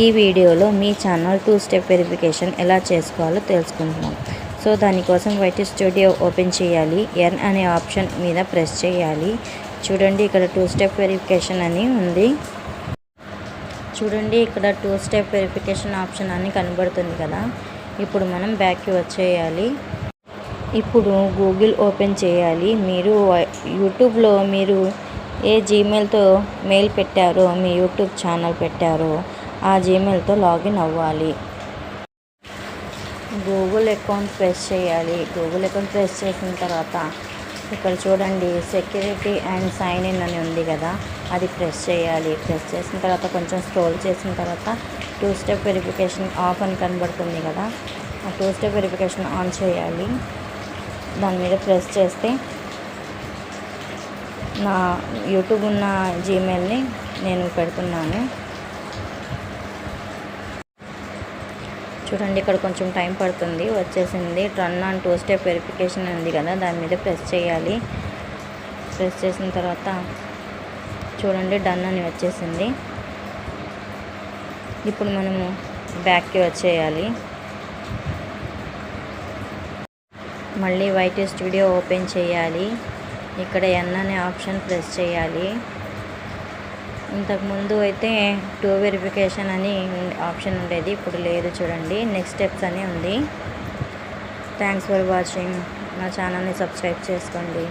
ఈ వీడియోలో మీ channel 2 step verification ఎలా చేసుకోవాలో తెలుసుకుంటున్నాం. సో దానికోసం వైటీ స్టూడియో ఓపెన్ చేయాలి. ఎన్ అనే ఆప్షన్ మీద ప్రెస్ చేయాలి. చూడండి ఇక్కడ 2 స్టెప్ వెరిఫికేషన్ అని ఉంది. చూడండి ఇక్కడ 2 స్టెప్ వెరిఫికేషన్ ఆప్షన్ అని కనబడుతుంది కదా. ఇప్పుడు మనం బ్యాక్కి వచ్చేయాలి. ఇప్పుడు గూగుల్ ఓపెన్ చేయాలి. మీరు యూట్యూబ్లో మీరు ఏ జీమెయిల్తో మెయిల్ పెట్టారో, మీ యూట్యూబ్ ఛానల్ పెట్టారో ఆ జీమెయిల్తో లాగిన్ అవ్వాలి. గూగుల్ అకౌంట్ ప్రెస్ చేయాలి. గూగుల్ అకౌంట్ ప్రెస్ చేసిన తర్వాత ఇక్కడ చూడండి సెక్యూరిటీ అండ్ సైన్ ఇన్ అని ఉంది కదా, అది ప్రెస్ చేయాలి. ప్రెస్ చేసిన తర్వాత కొంచెం స్క్రోల్ చేసిన తర్వాత 2 స్టెప్ వెరిఫికేషన్ ఆఫ్ అని కనబడుతుంది కదా, ఆ 2 స్టెప్ వెరిఫికేషన్ ఆన్ చేయాలి. దాని మీద ప్రెస్ చేస్తే నా యూట్యూబ్ ఉన్న జీమెయిల్ని నేను పెడుతున్నాను. చూడండి ఇక్కడ కొంచెం టైం పడుతుంది. వచ్చేసింది. టర్న్ ఆన్ 2 స్టెప్ వెరిఫికేషన్ ఉంది కదా, దాని మీద ప్రెస్ చేయాలి. ప్రెస్ చేసిన తర్వాత చూడండి డన్ అని వచ్చేసింది. ఇప్పుడు మనము బ్యాక్కి వచ్చేయాలి. మళ్ళీ వైటీ స్టూడియో ఓపెన్ చేయాలి. ఇక్కడ ఎన్ అనే ఆప్షన్ ప్రెస్ చేయాలి. ఇంతకుముందు అయితే 2 వెరిఫికేషన్ అని ఆప్షన్ ఉండేది, ఇప్పుడు లేదు. చూడండి నెక్స్ట్ స్టెప్స్ అని ఉంది. Thanks for watching. నా ఛానల్ని సబ్స్క్రైబ్ చేసుకోండి.